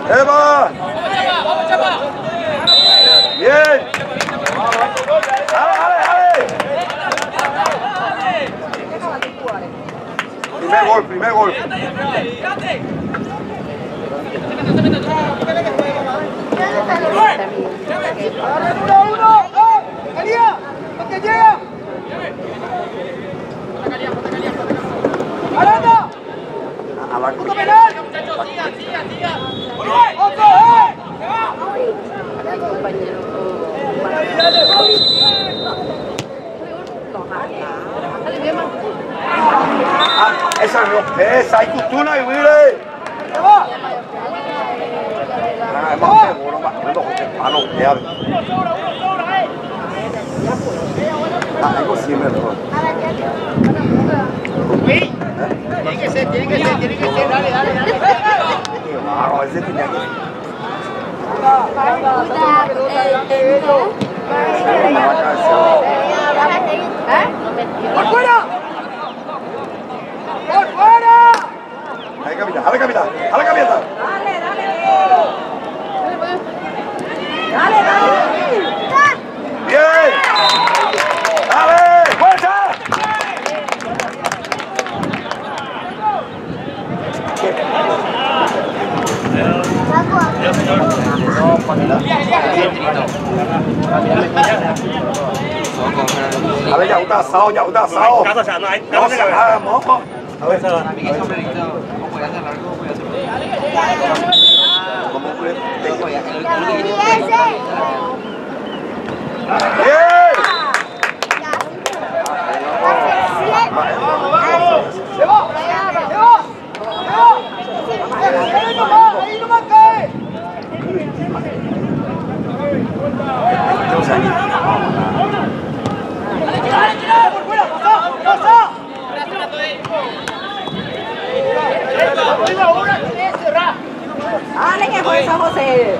¡Eva! ¡Bien! ¡Dale, dale, dale! Primer gol. ¡Alía! ¡Que llega! ¡Aranda! ¡Punto penal! ¡Otro! Esa hay cultura y mire. Es más seguro, más mano, ya. Algo sí mejor. Tiene que ser, dale. Claro, ese tenía que ¡Por fuera! ¡Por fuera! Ahí, capitán, dale, capitán, dale, capitán. Dale. Bien. Dale, fuerza. A ver, ya está asado. No se haga mojo. A ver, ¡Ahí no más cae! ¡Por fuera! ¡Pasa! Dale, que fuerza, José.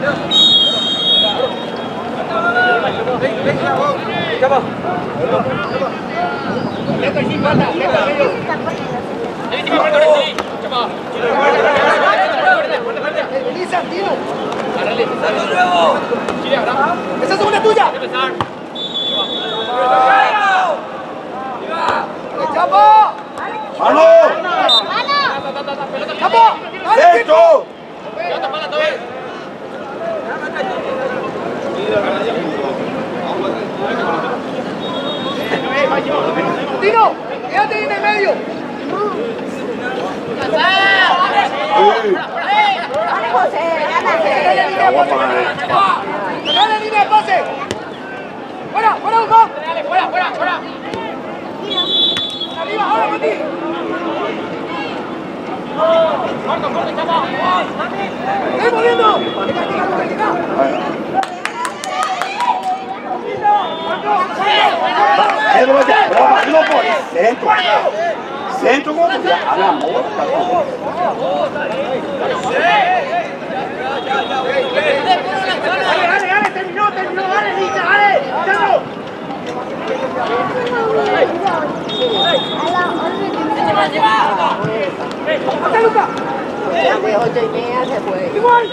¡Esa es una tuya! ¡Chapo! ¡Mano! ¡Chapo! ¡Centro! ¡Tino! ¡Quédate ahí en el medio! Dale, José, ¡Dale línea de pase! ¡Fuera, Hugo! ¡Fuera! ¡Arriba, ahora, Mati! ¡Estoy moviendo! No por centro. Centro como ya a la moda. Dale, terminó, dale, Lisa, dale, ¡chalo! ¡Hasta Luca! De 8:30 se fue. ¡Igual!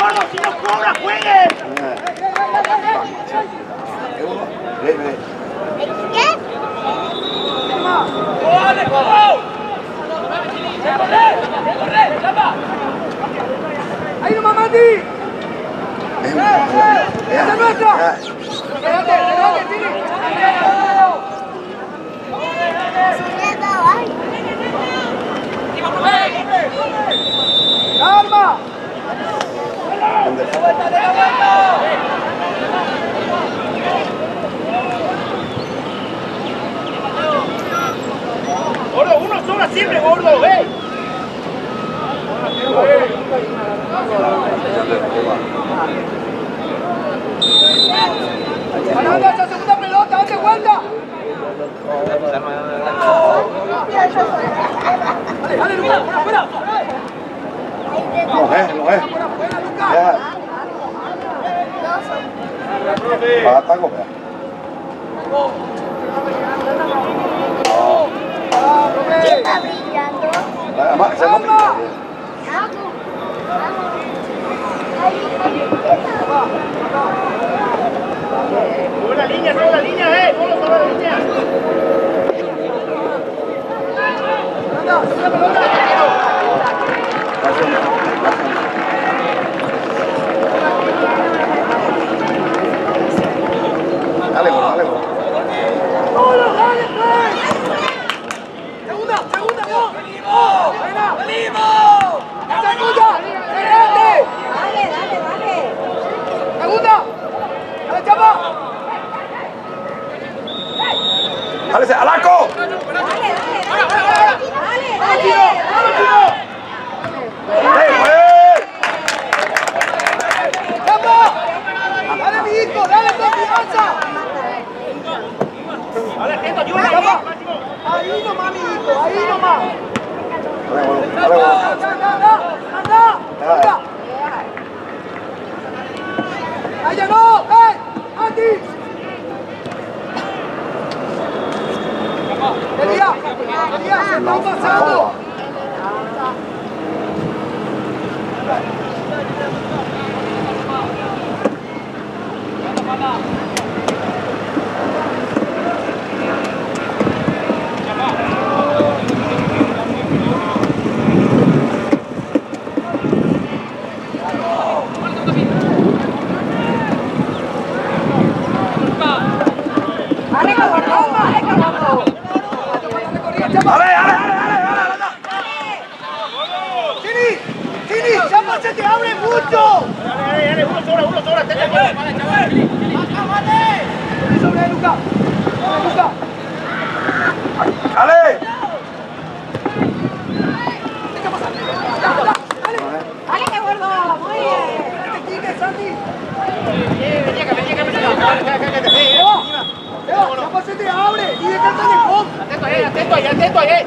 ¡Vamos, si no cobra, juegue! ¡Ahí nomás, Mati! ¡Esa es nuestra! ¡Delante, Tini! ¡Calma! Gordo, uno sobra siempre, gordo, ¡Ganando esa segunda pelota! ¡Date cuenta! ¡Dale, Lucas! ¡Fuera! Lo es. ¡Fuera, Lucas! Ya. Bata, copa. ¡Ah, profe! Está brillando. Además, esa es complicada. Sube la línea, Polo, sobre la línea. Dale, gol, dale, gol. Segunda, no. Buena. Segunda, cerrate. Dale. Segunda. Dale, chapa. Dale, Alaco. Dale. Chapa. Dale, mi hijo, dale confianza. Chapa. Ahí nomás, mi hijo, ahí nomás. Dale, gol. Anda. Allá no, Andy. Elías, se está pasando. Chini, Chapa se te abre mucho. Dale, uno sobra, sobre Luca. Dale. Dale, que gordo. Muy bien. Quique, Santi. Chapa se te abre y déjate de pop. Atento ahí.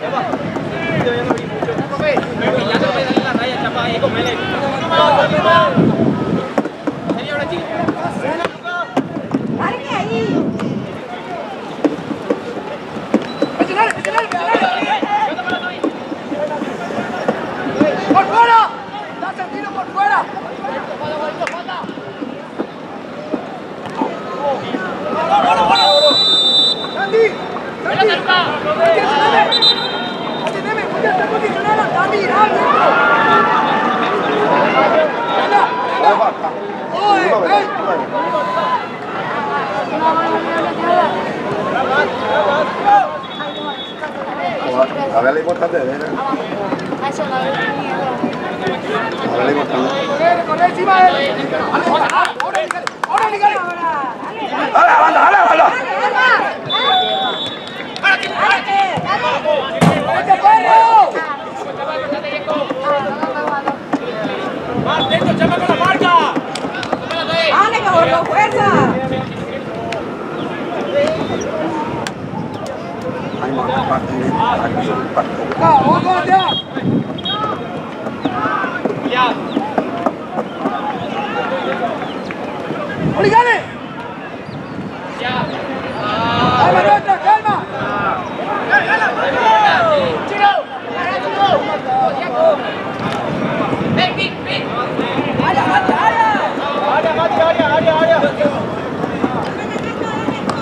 Dale que ahí. ¡Por fuera! ¡Da sentido por fuera! ¡Santi! ¡Voy a estar posicionada! ¡Está mirando! A ver, lo importante de ver. A ver, lo importante. ¡Corre encima de él! ¡Ahora, Ligale! ¡Dale, banda! ¡Vete, perro! ¡Chapa con la marca! Dale, que gordo, fuerza. Ay, mamá, ¡Vamos, ya! ¡Ligale! ¡Calma, nuestra, calma!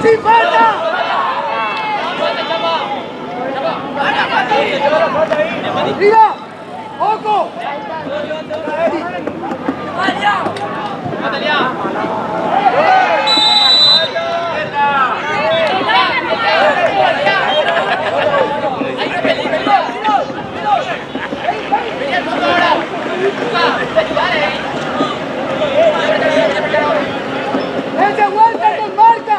¡Sin falta! ¡Mira! ¡Ojo! ¡Ese vuelta con marca!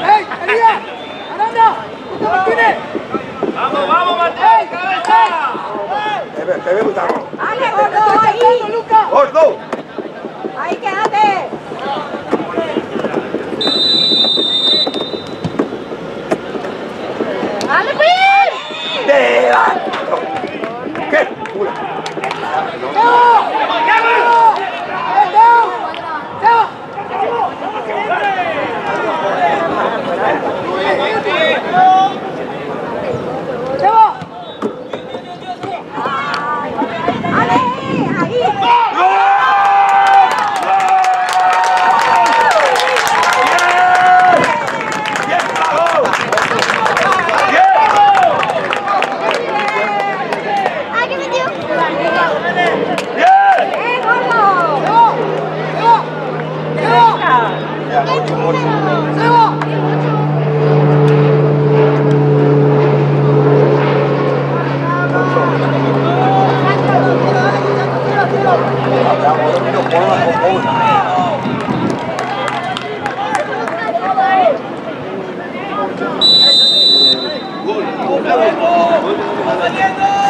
¡Ey, Elías! ¡Aranda! ¡Tú Martínez! ¡Vamos, Martínez! ¡Cabeza! Te ve Gustavo. Dale, gordo, ahí. ¡Luca! ¡Gordo! Ahí quédate. Dale, pues. ¿Qué? Pula.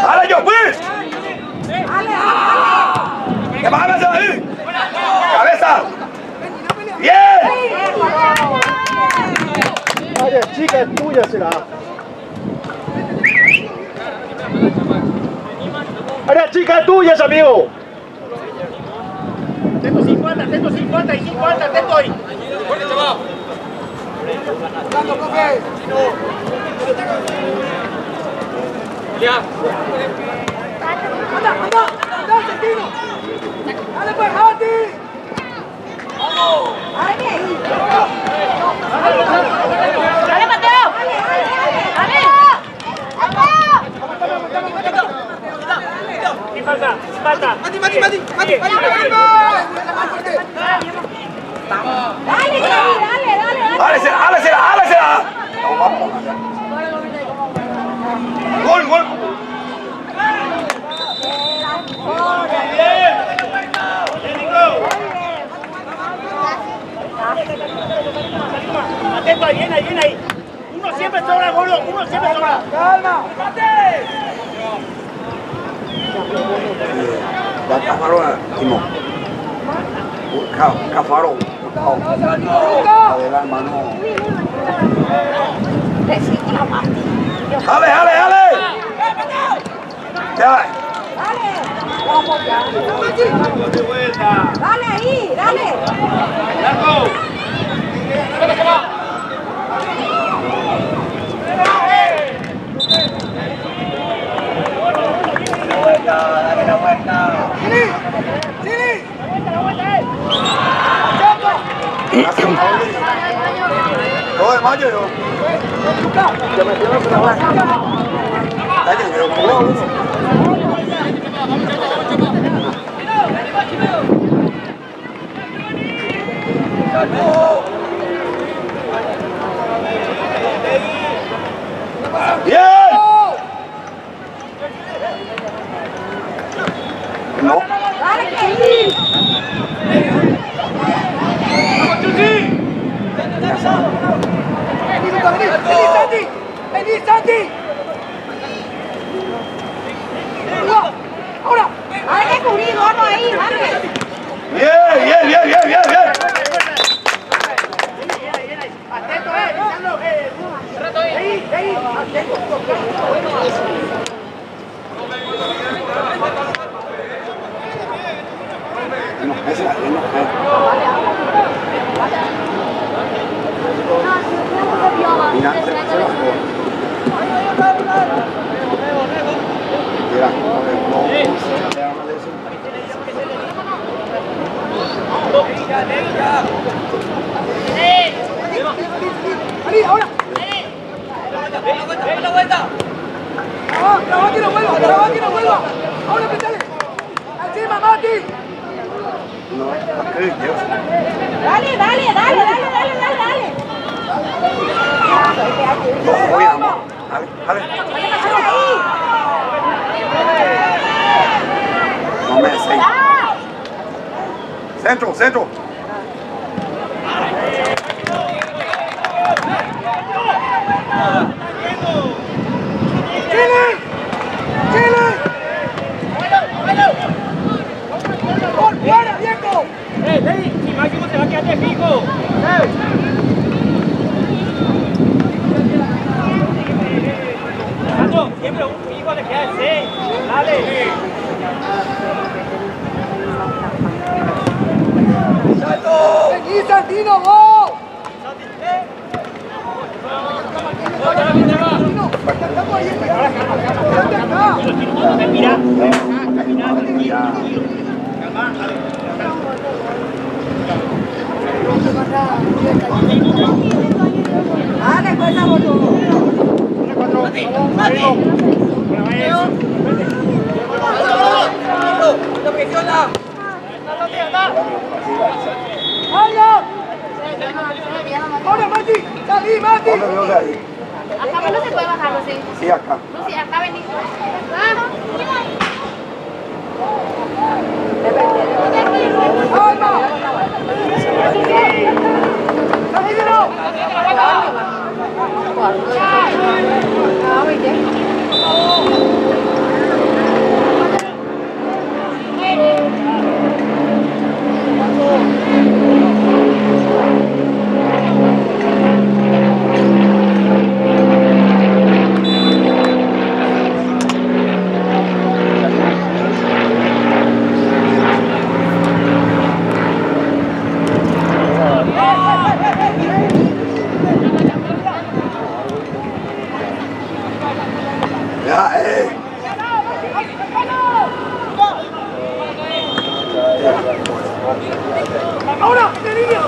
¡Dale, yo, pues! ¡Que bájame ahí! ¡Cabeza! ¡Bien! Área chica es tuya, será. Área chica es tuya, amigo. Atento 50, atento 50 y 50, atento ahí. Fuerte, chaval. Ya. ¡Anda, Santino! ¡Dale, pues, Hati! ¡Vamos! ¡Dale, Mateo! ¡Dale! Sin falta, sin falta. ¡Mati! ¡Dale, ¡Álesela! ¡Gol! Atento ahí, bien ahí. Uno siempre sobra, Golo, uno siempre sobra. ¡Calma! Cafarón, Timo. Cafarón. Adelante, mano. ¡Dale! ¡Ya! ¡Dale ahí! ¡Dale! ¡Dale la vuelta! ¡Chili! Todo de mayo yo. ¡Bien! No. ¡Dale, Kelly! ¡Vení, Santi! ¡Ahora! ¡Hay que cubrir, gordo ahí! ¡Dale! Bien! Atento, ahí, atento. No, esa no. Mira, ¡Vení, ahora! ¡Ven la vuelta! ¡Traba que no vuelva! ¡Ahora, pétale! ¡Encima, Mati! no, ¡Dale! no, voy a amor. Dale. No me sé. Centro. ¡Chile! ¡Fuera, viejo! Si Máximo se va a quedar de fijo. Siempre un fijo le queda el 6. Dale. ¡Vení, Santino, vos! Dale, pues la botón. ¡Ahora, Mati! ¡Salí, Mati! ¿Dónde veo de ahí? Acá no se puede bajar, Lucy. Sí, acá. Lucy, acá vení. ¡Alma! ¡Salídelo! Ya, ¡Ahora! ¡De niño!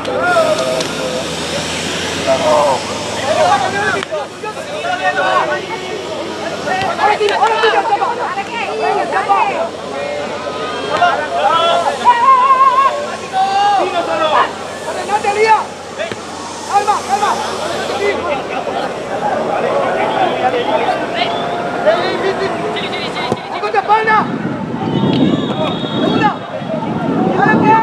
¡Ahora tira! ¡Ahora tira! ¡Ordenate, Lía! ¡Calma, calma! ¡Vamos de espalda! ¡Segunda! ¡Dale, qué!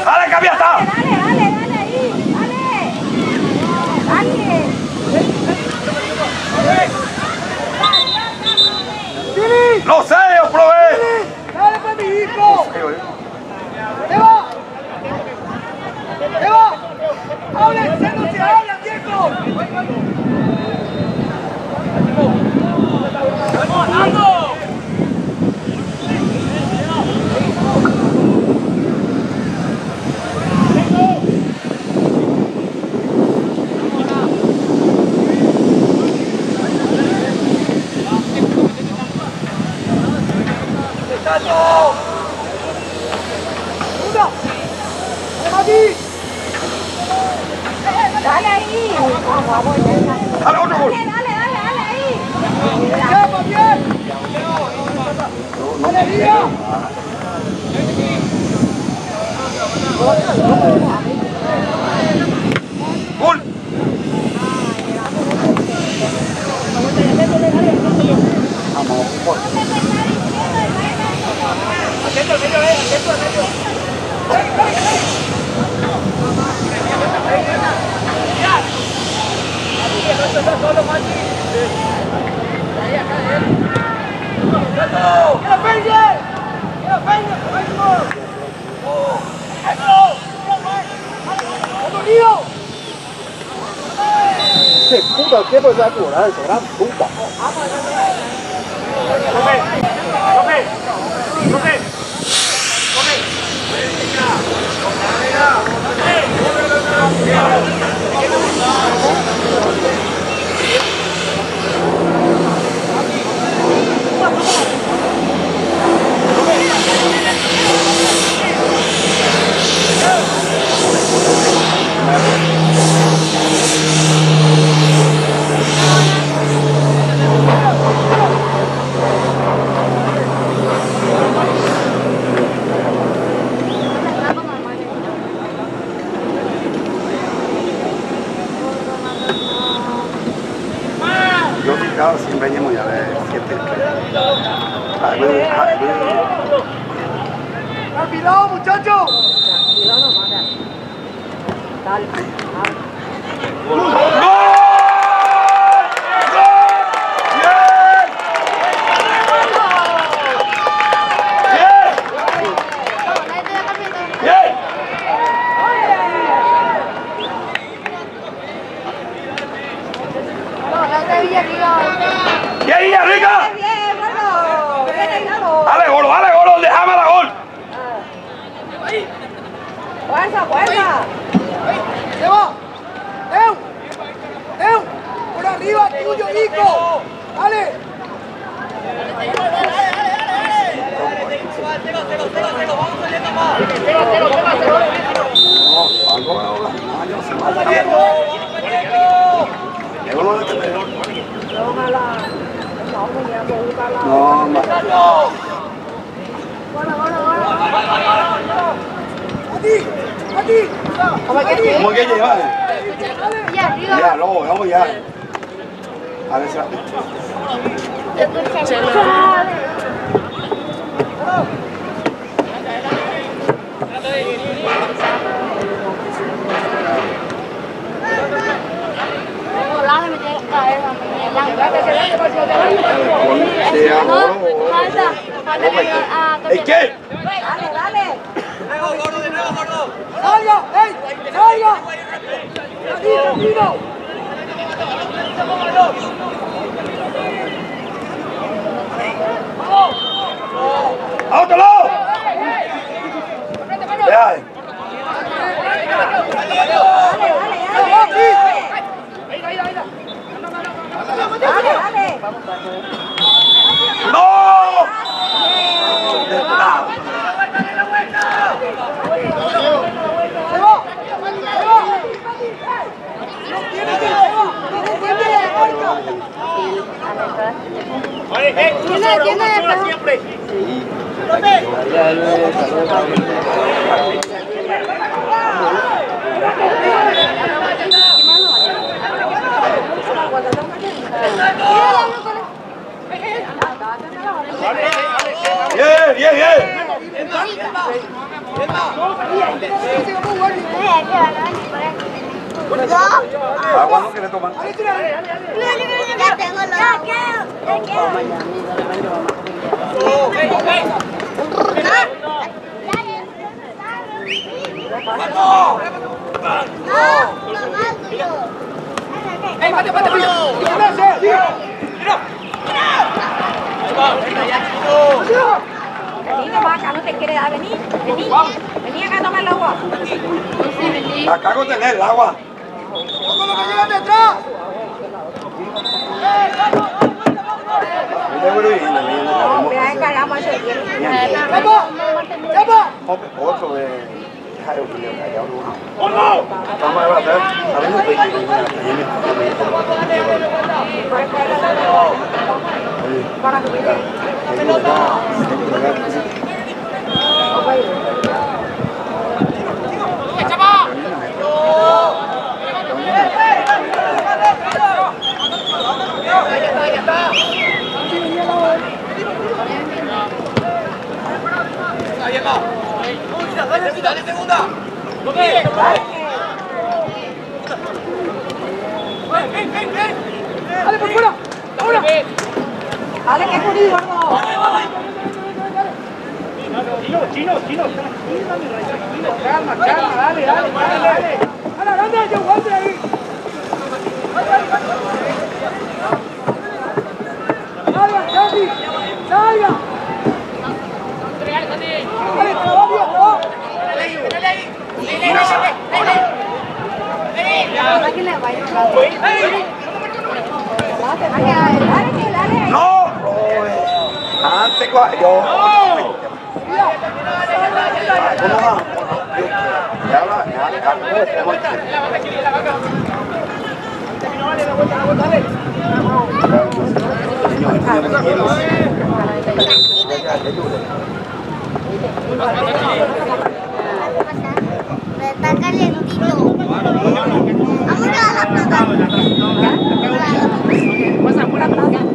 ¡Dale, cambia, está! Dale, dale, dale ahí. Dale. ¡No sé, yo probé! ¡Dale, pues, mi hijo! ¡Eva! ¡Eva! ¡Hablen! ¡Ya no se hablan, viejo! ¡Vamos! Dale ahí. ¡Dale, otro gol! Dale ahí. ¡Escapa bien! ¡Alegría! ¡Gol! Atento al medio, atento al medio. ¡Qué puta tiempo de esa curada, esa gran puta! Ahora siempre llevo ya de 7. ¡Tranquilo, muchachos! Tranquilo, no manda. Dale. ¡Bien, Rica! ¡Dale, gol, déjame la gol! ¡Fuerza, fuerza! ¡Lleva! ¡Eu! ¡Por arriba, tuyo, Nico! ¡Dale! ¿Cómo que lleva? Ya, luego, vamos ya. A ver si la... ¿Qué? Dale, dale. ¡Salga! ¡Ey! ¡Salga! ¡Tranquilo! ¡Áutalo! Ya. Dale. ¡No! Uno sola siempre. Bien. Agua no quiere tomar. Ya tengo la Vení, vaca, no te quiere dar, vení acá a tomar el agua. Acá con tener el agua. ¡Vamos lo que llegan detrás! Mira, encargamos ese tiempo. ¡Llama! Otro de... Vamos a ver, a ¡Dale, segunda! ¡Dale, por fuera! ¡Ahora! Dale, que es jodido. Chino. Calma, dale. ¡Anda, yo aguante ahí! ¡Salga, Santi! ¡Salga! ¡Dale, trabajo! ¡No! Antes yo. ¿Cómo va? Está calentito. Vamos a la plata.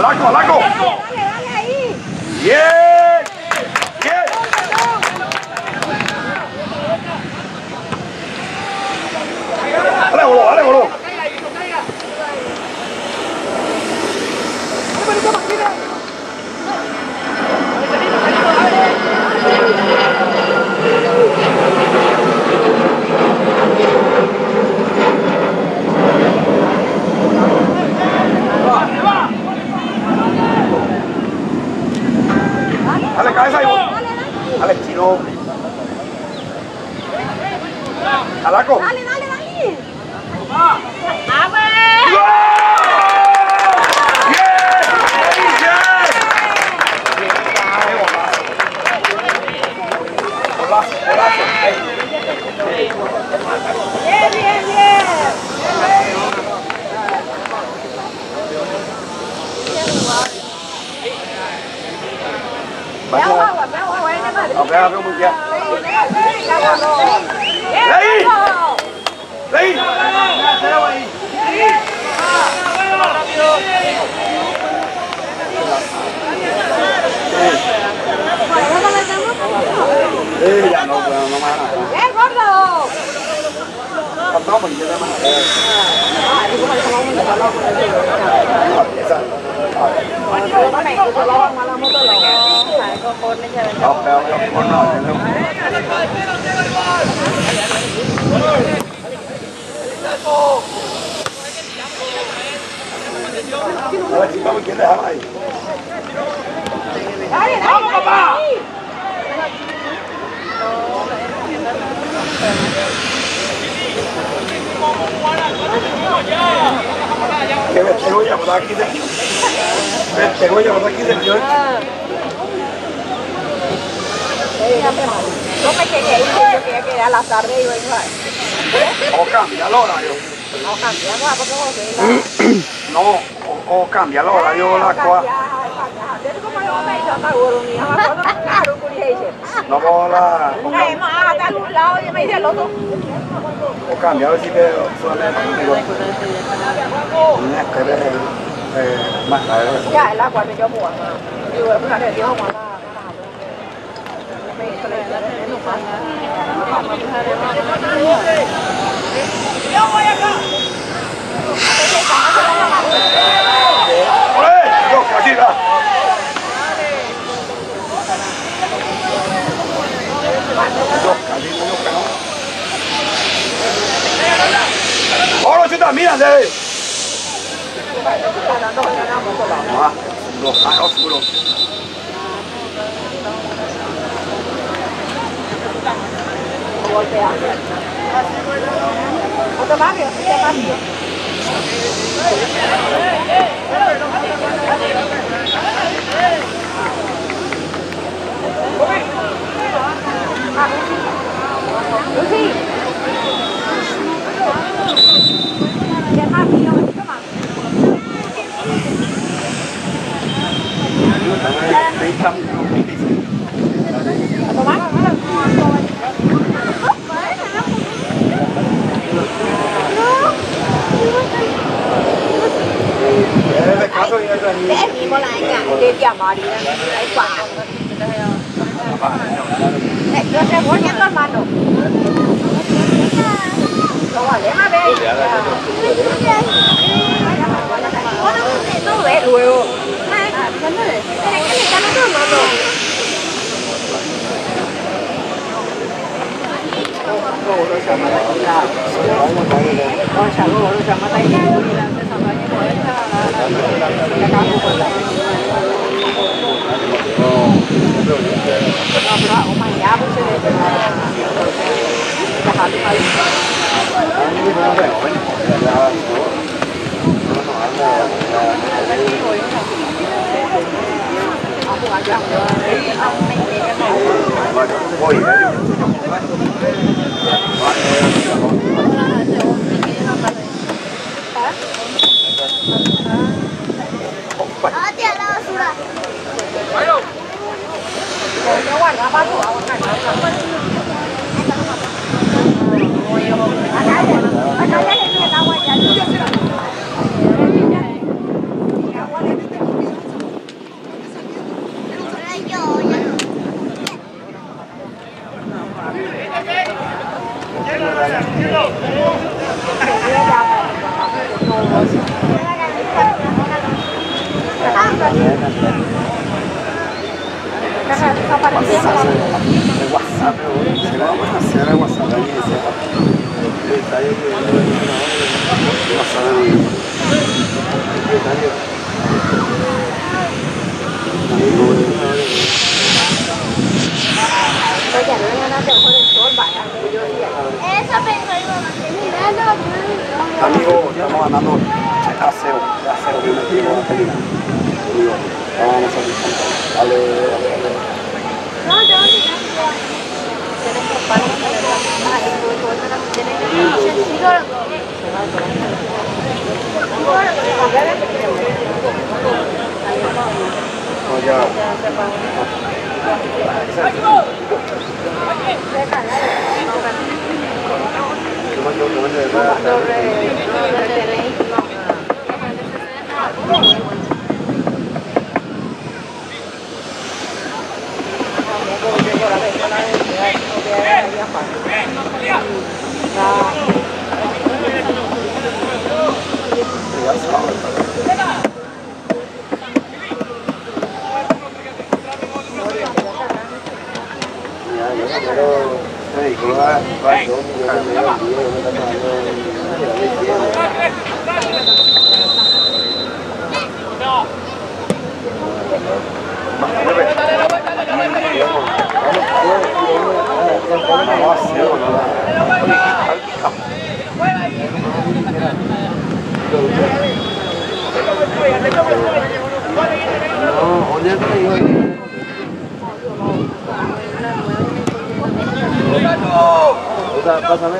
Alaco, Alaco. Dale ahí. Bien. Bien. Dale, boludo, dale, boludo. Dale, cabeza ahí, boludo. Dale, chino. Alaco. Dale. Ya no más. ¡Bien, gordo! No, pues ya más. Vamos, ¿quién deja ahí? ¡Vamos, papá! Que me tengo ya por aquí señor. No me quería ir, yo quería quedar a la tarde y vengo a... O cambia el horario. No, cambiamos a poco No, o cambia el horario la cosa. No puedo la... O cambia, a ver si te suele contigo. Más Ya, el agua me dio buena. Digo, es una de Dios, yo voy acá. ¡Olé! ¡Yo, cachita! ¡Oro, chuta! ¡Mira, Debe! Oscuro. Golpea. Otro barrio, Lucy. ¿Qué más, tío? Toma. Yo te voy a tu hermano. No vale, a ver. No ve luego. Amigo, estamos ganando a 0 bien aquí con la película. Vamos a salir. Dale. Pásame,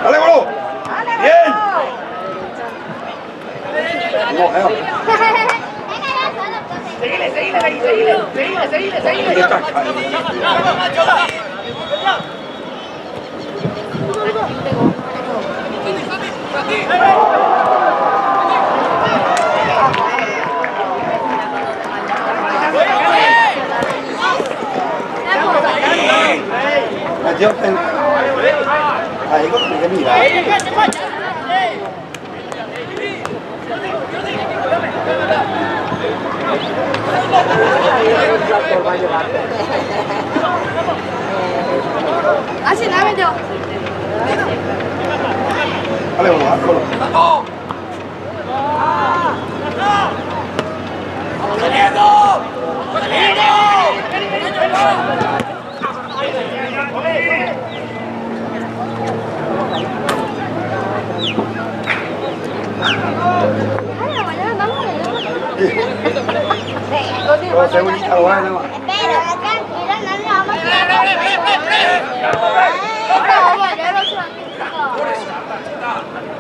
¡Dale, gol! ¡Bien! Seguile, seguile ahí, seguile. Yo tengo... Ahí con que mirar. Así nada, yo. Vale, vamos, hazlo. Pero segurita bueno. Espera, tranquilo, no le vamos a tirar.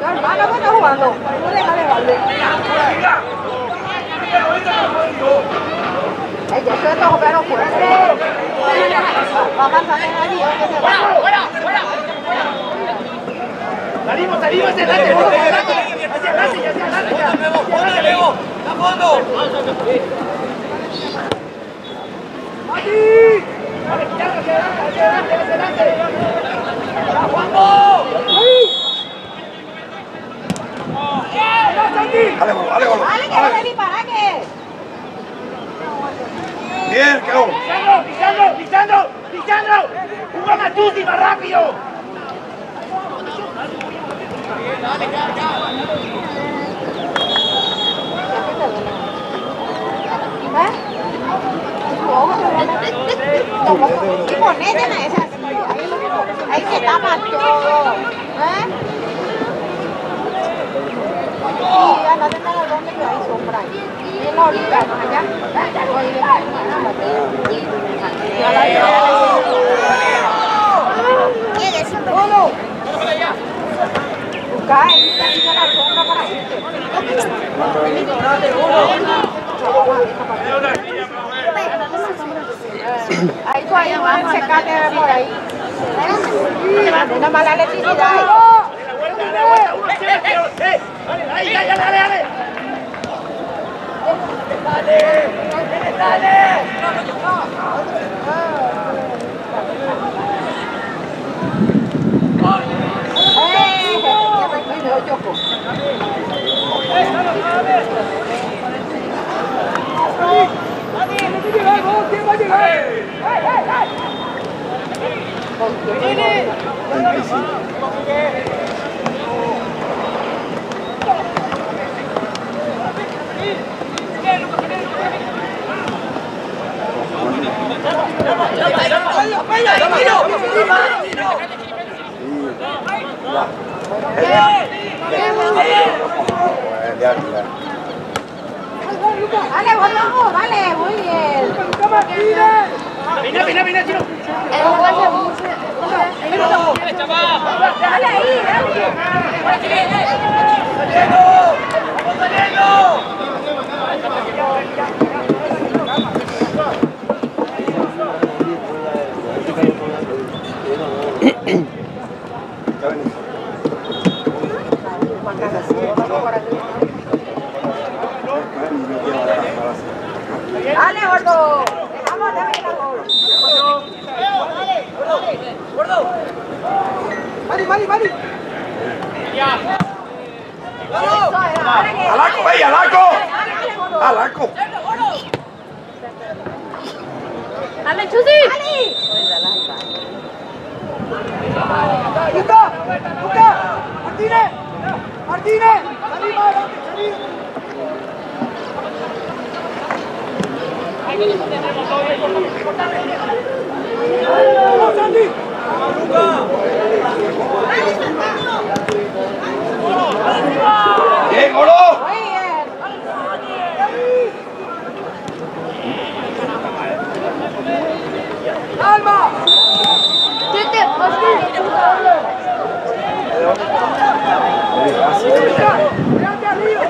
Hermano, ¿qué está jugando? No deja de darle. Yo soy estos pero fuerte. Va a pasar en allí, que se va. ¡Fuera! Salimos, hacia adelante, hacia adelante. ¡A fondo! ¡Mati! Hacia adelante. ¡Vamos! Dale, vamos. Dale, que no le dispara, que. Bien, quedó. ¡Lisandro! ¡Juga más Tuti, más rápido! Y ponete en esa. Ahí se tapa todo. Y andate en el donde que hay sombra ahí. En la orilla, más allá. ¡Uno! Cae, hizo la sombra para irte. Ahí tú ahí van a secarte por ahí. Una mala electricidad. ¡Dale la vuelta! ¡Uno siempre! ¡Ahí, dale! ¡Dale! ¿Quién va a llegar? Dale, vamos, dale, muy bien. Vine, Chino. Dale ahí, ¡Vamos saliendo! Dale, gordo. Vamos, dame el gol. Mari. ¡Alaco, ve, alaco! ¡Alaco! ¡Dale, Chusi! ¡Luca! ¡Martínez! ¡Salí! ¡Vamos, Santi! ¡Bien, Oro! Muy bien. ¡Alma! ¡Quédate arriba!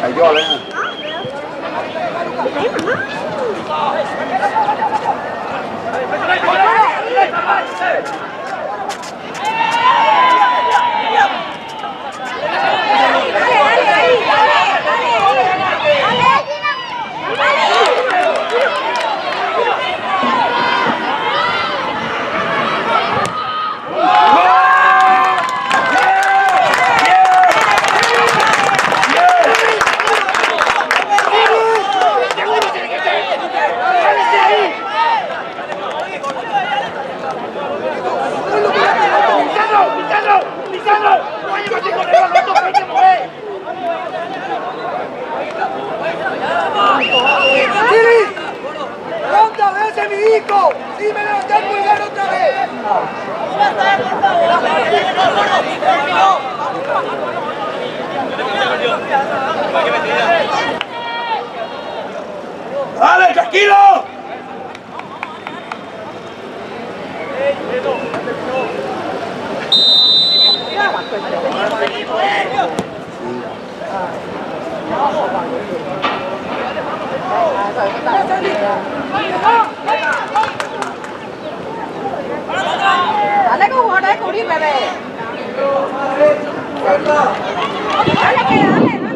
Cayó, ¿eh? ¡Dale, tranquilo! Dale con jugador de cubrir, bebé. Dale, que dale.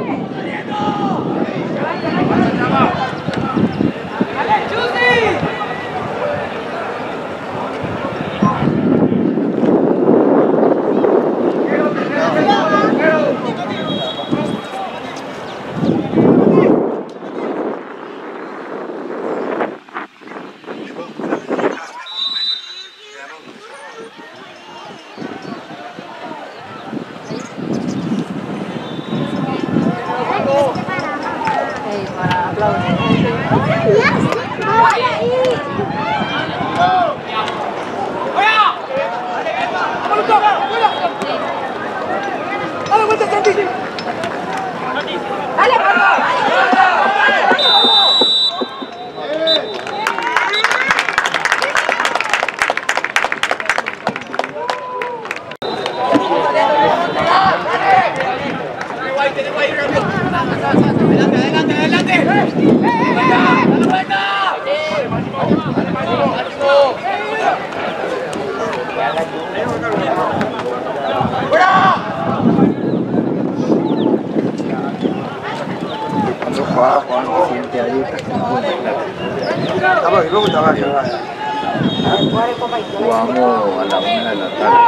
Jugamos a la 1 de la tarde.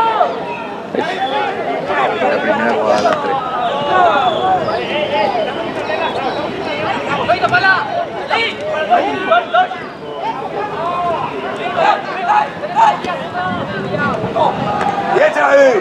La primera jugada a las 3. ¡Y échale ahí!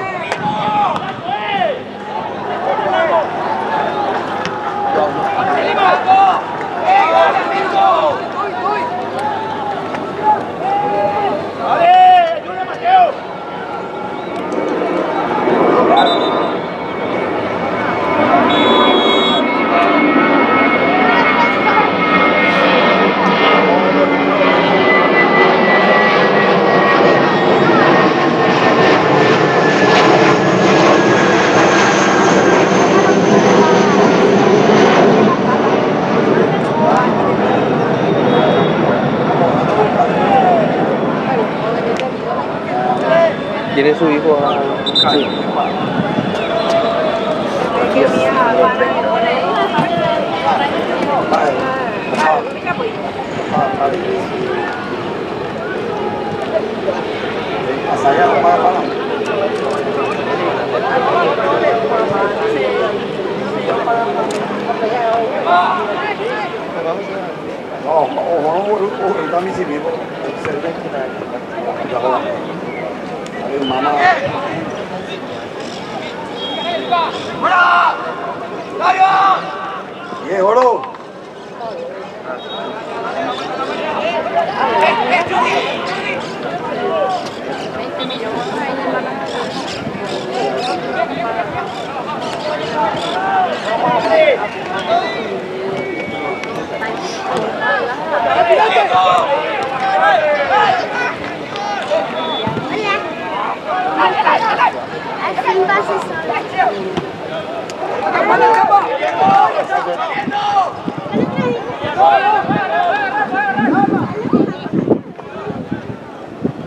¿Quiere su hijo a...? Sí. Hasta allá, para. No, ojo, está mi civil. Mamá. Bien, oro.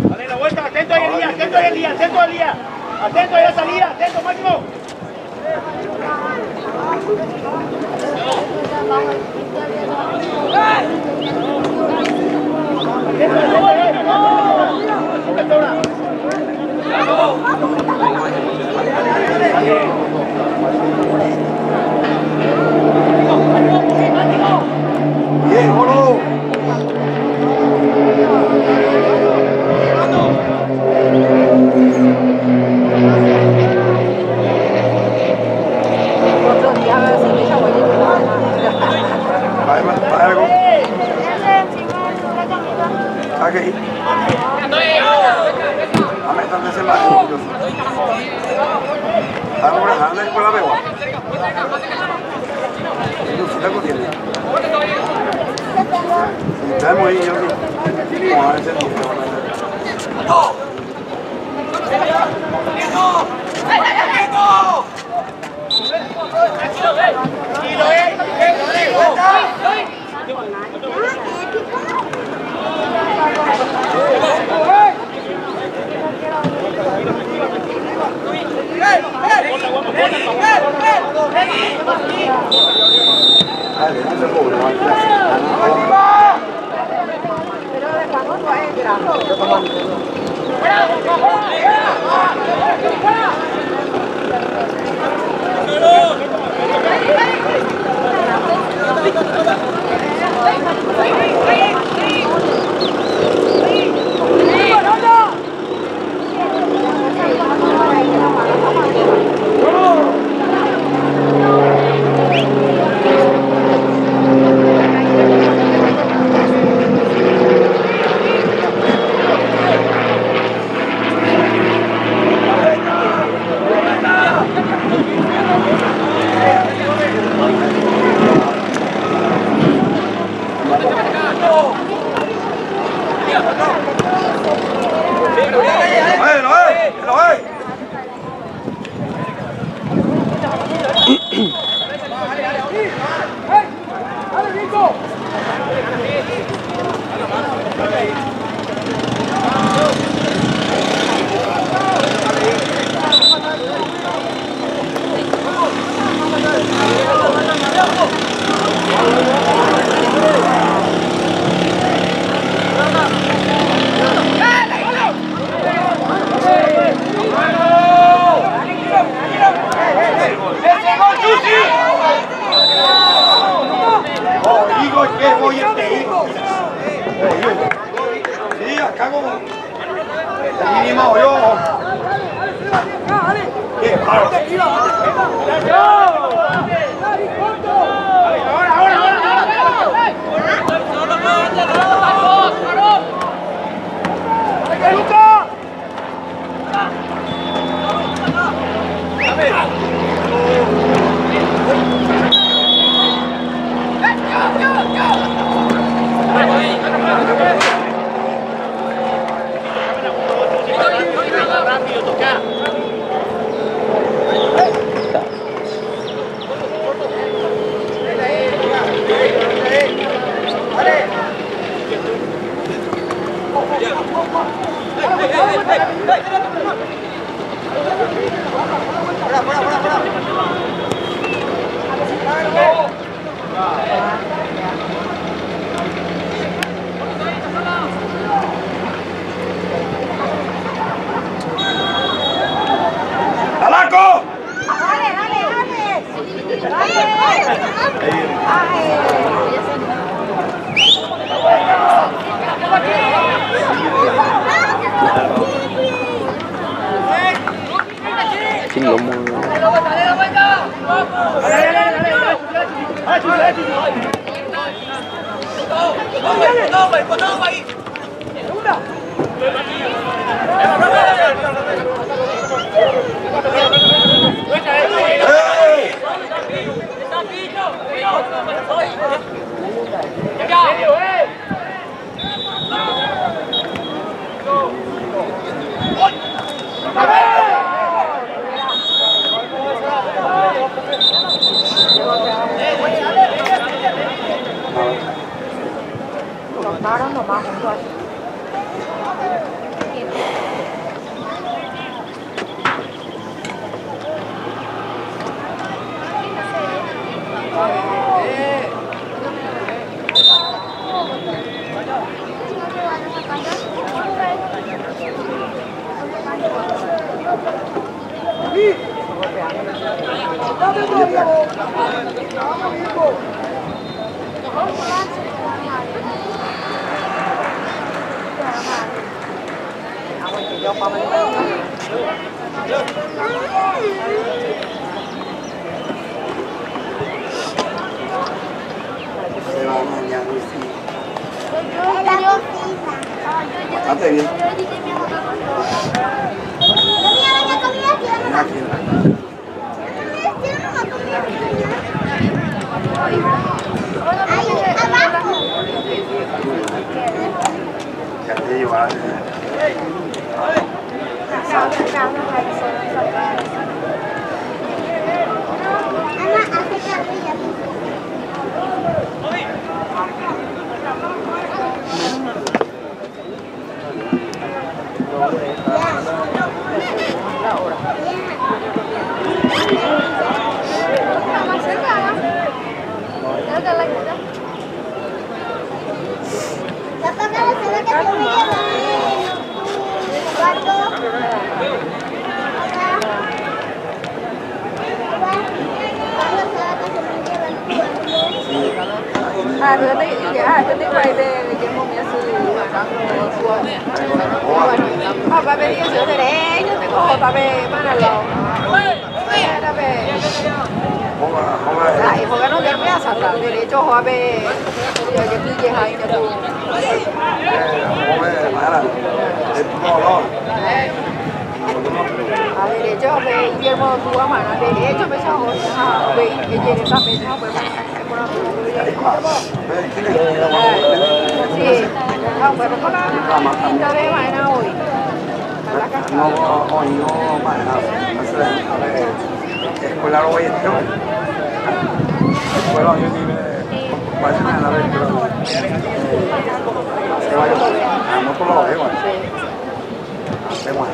Dale la vuelta, atento ahí, Elías, atento ahí, Elías, atento ahí, Elías. Atento ahí a la salida, atento, Máximo. Bien, oro. Tomaron nomás junto ahí. Se va mañana, sí. Bastante bien. Ya te lleva. Tôi tính quay về cái mồm nhà sư bà về đi sửa thế đấy chứ phải có bà về mà là lò đã về lại hồi nó đem ra sản phẩm để cho họ về giờ cái gì hay là đủ để cho về giờ mà tua mà nó để cho mấy sao về cái gì để sao về sao về sí, không phải có cho bé ngoài nào rồi. No, hoy no, más escuela lo voy a hacer. Escuela yo ni vayan a la vez, se vaya a no por lo veo. Vemos.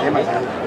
Sí, me sale.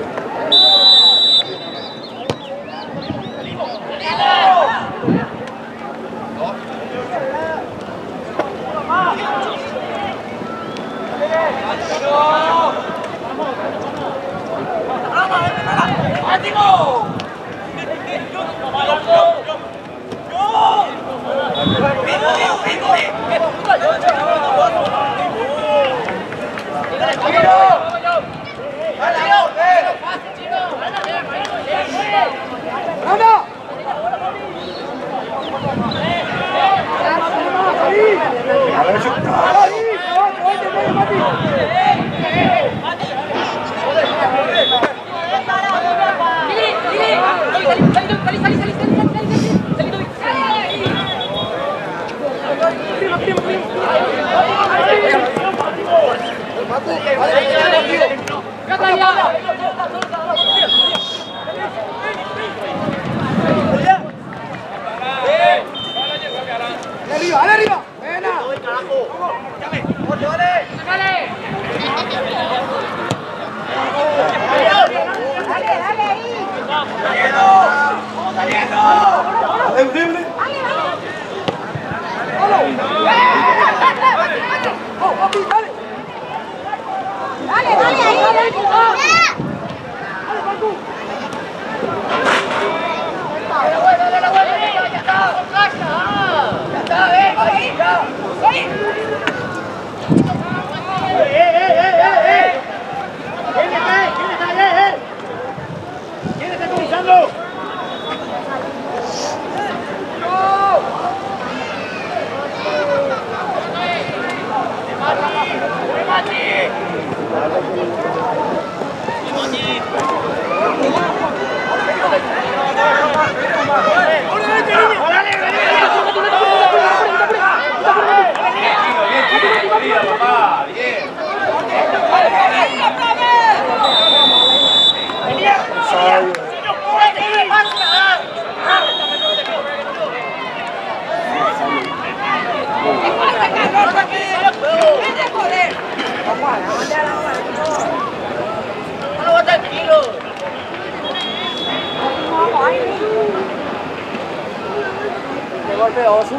Golpeó su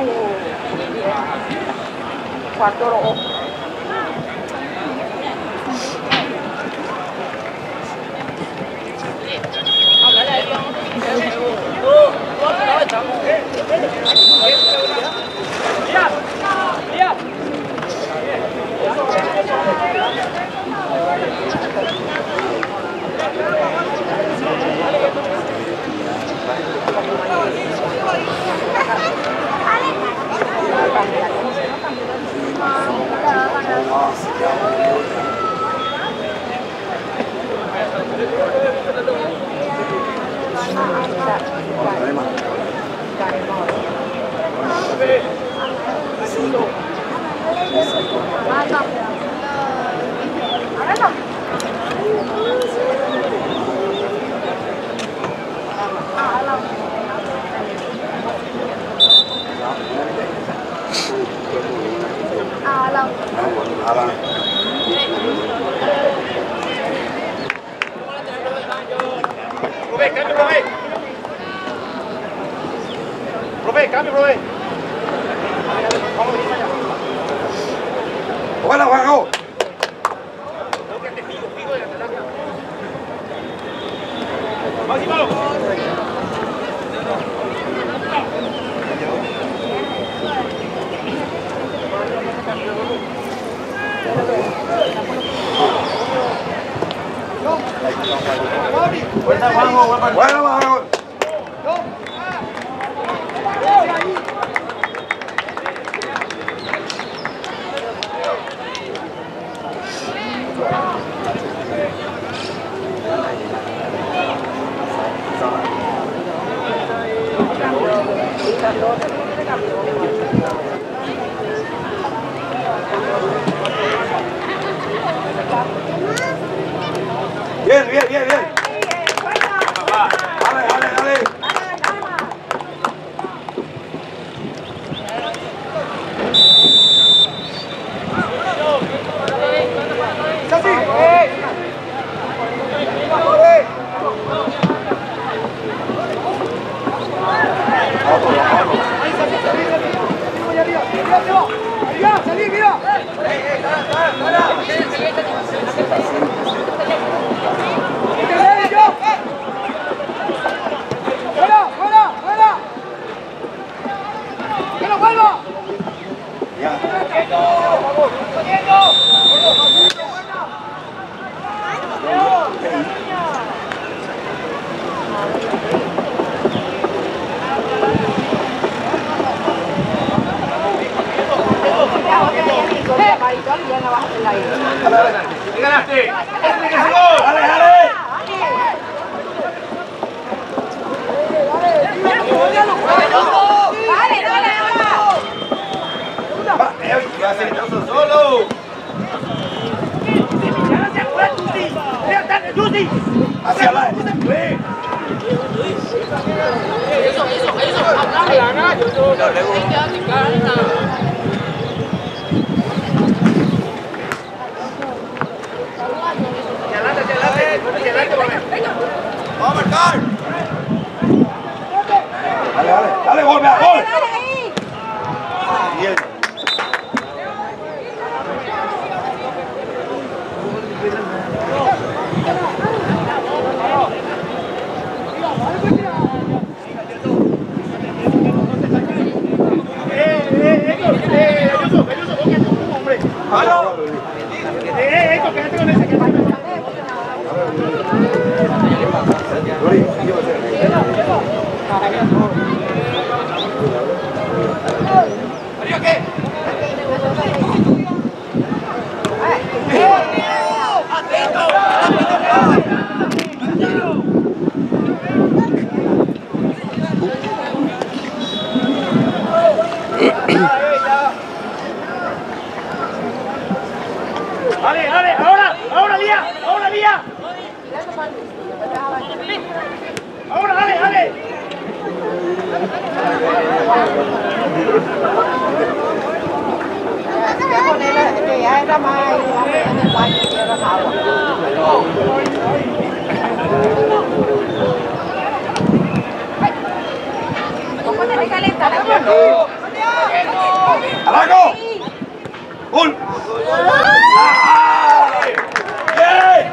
cuarto rojo. Profe, cambio, profe. ¡Buena, Juanjo! Buena, Juanjo. Bueno, Juanjo. Bien, bien, bien, bien. Dale, dale, dale. ¡Te ganaste! ¡Este que es gol! ¡Dale, dale! ¡Va a ser solo! ¡Hacia adelante! ¡Vamos a marcar! ¡Dale, dale! ¡Dale, gol, vea, gol! Bien. Quédate con ese, Dale, dale, ahora, Lía, ahora, Lía. Ahora, dale, dale. Que ya era más en el baño que era agua. ¿Cómo te recalienta la mano? ¡Abajo! ¡Gol! ¡Bien!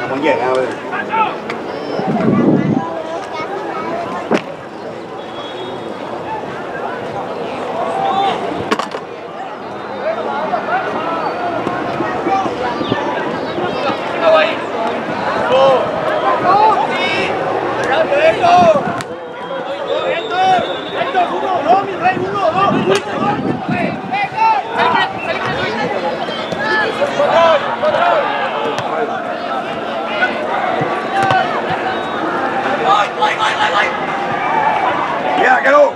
Estamos llenos, a ver. Ya, quedó.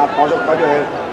跑就快就来。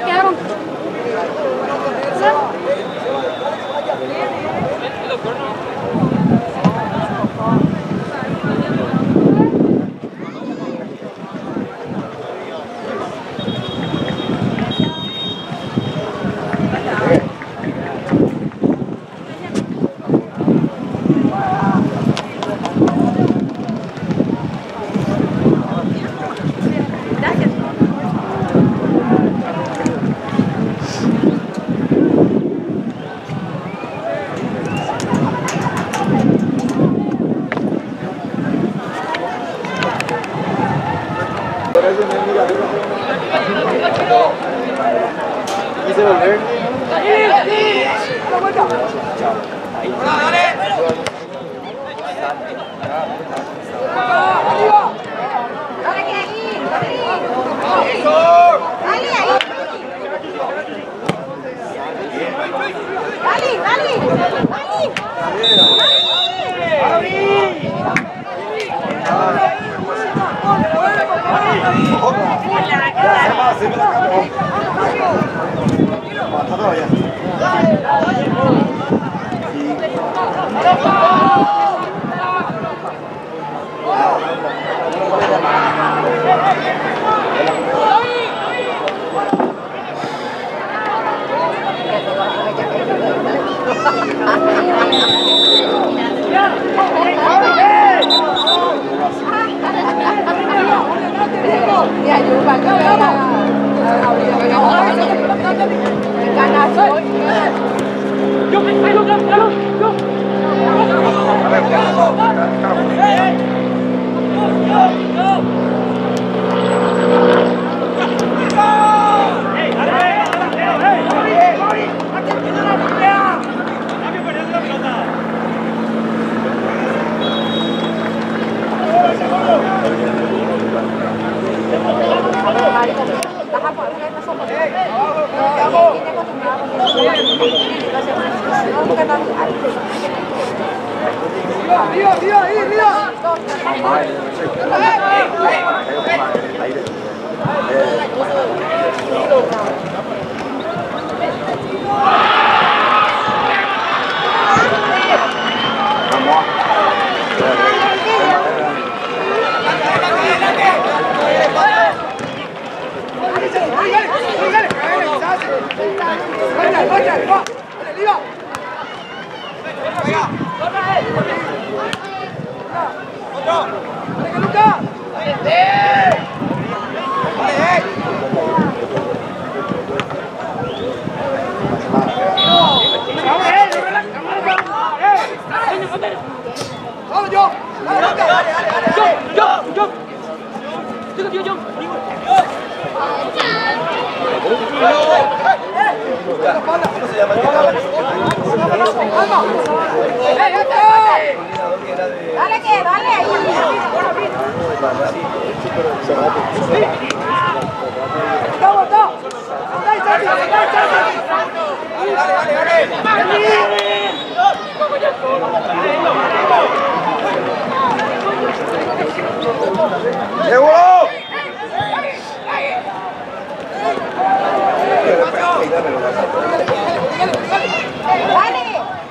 Bien.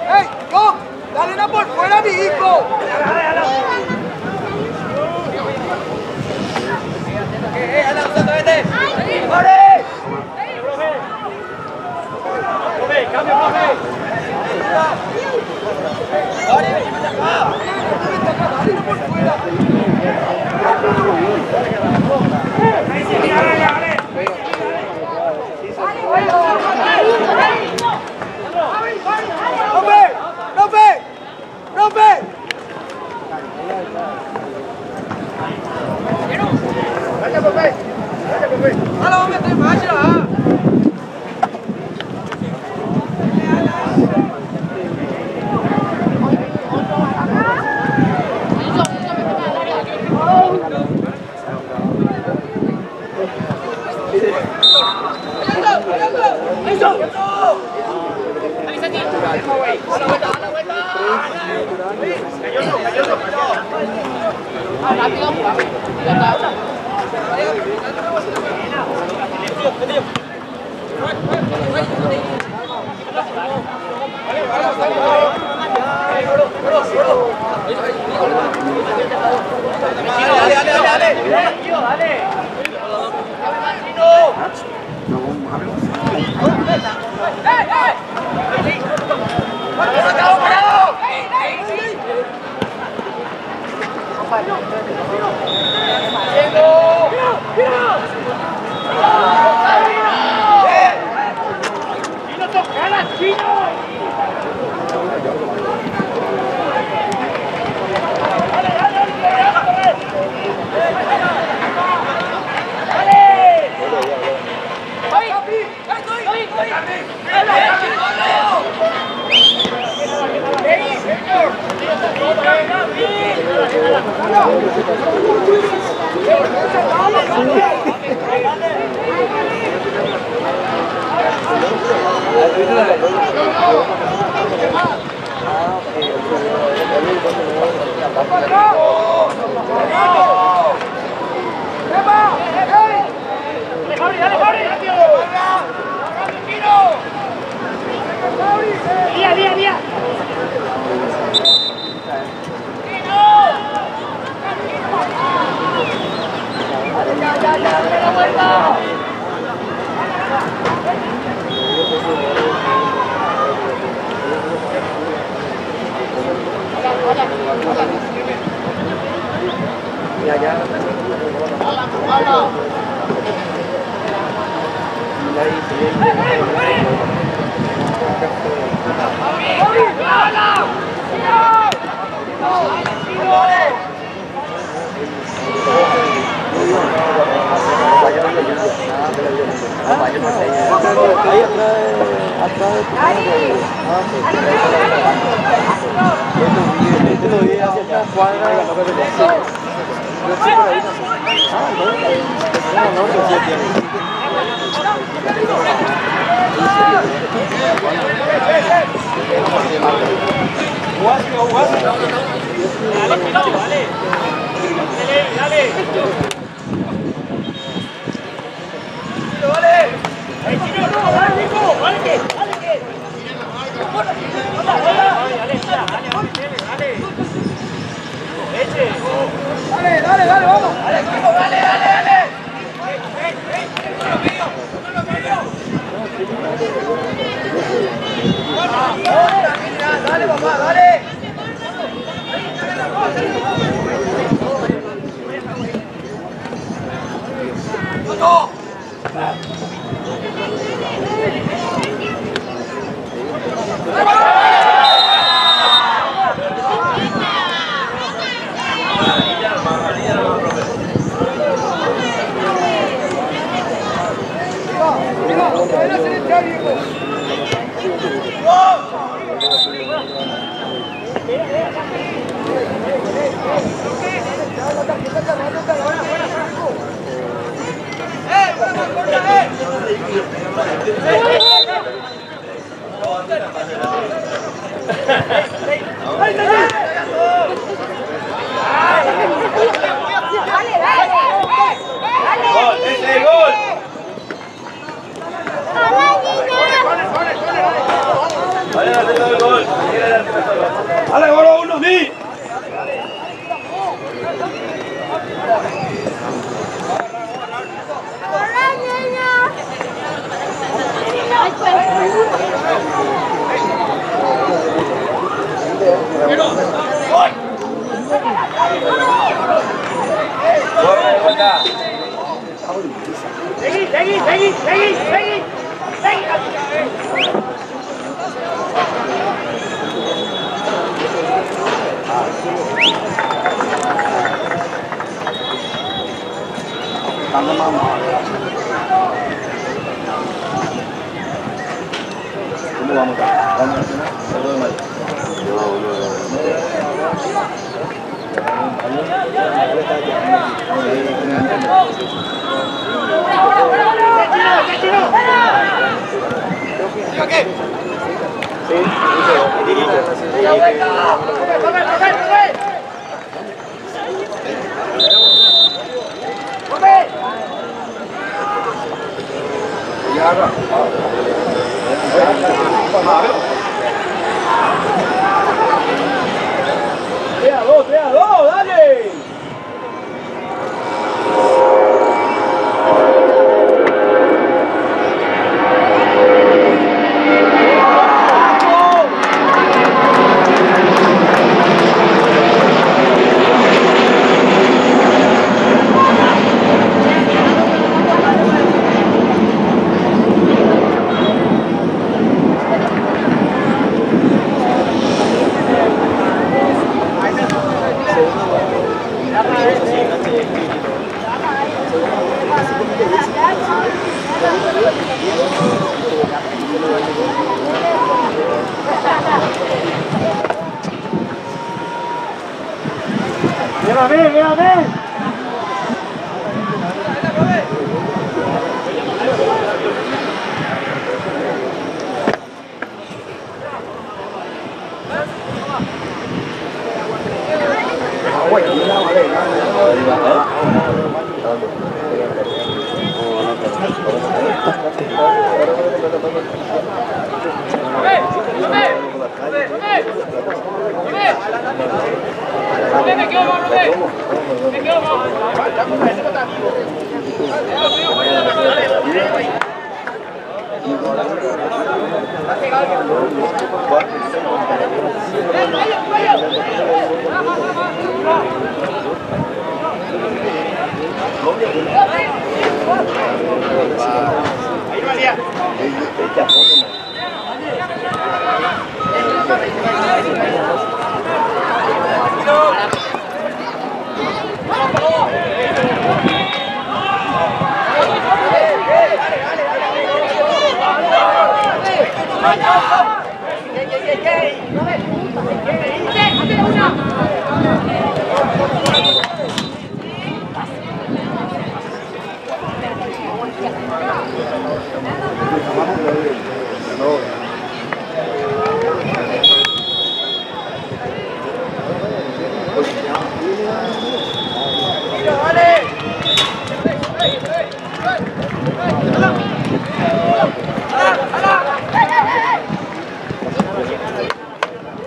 ¡Ey, John! ¡Dale una por fuera, mi hijo! ¡Cambio, profe! Seguí. Tanto más. ¿Cómo vamos a? ¿Vamos a hacer? ¡Tres, dale! Llévame.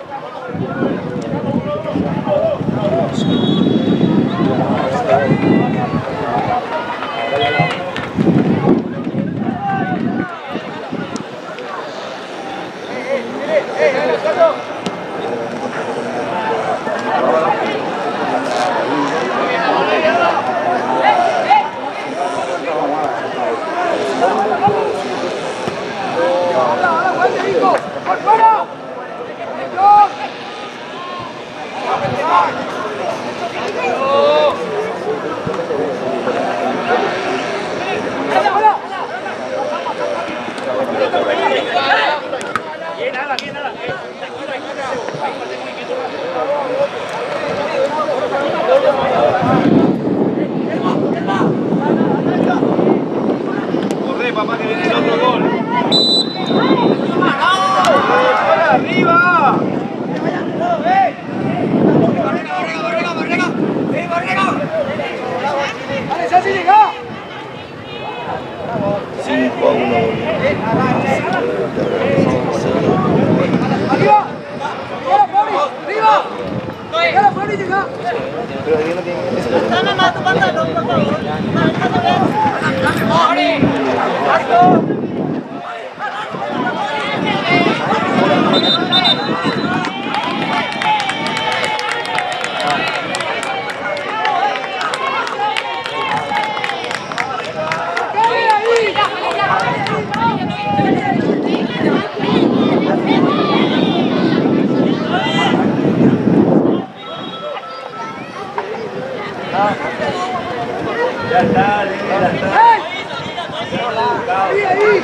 Ya está, ya está. Ahí, ahí.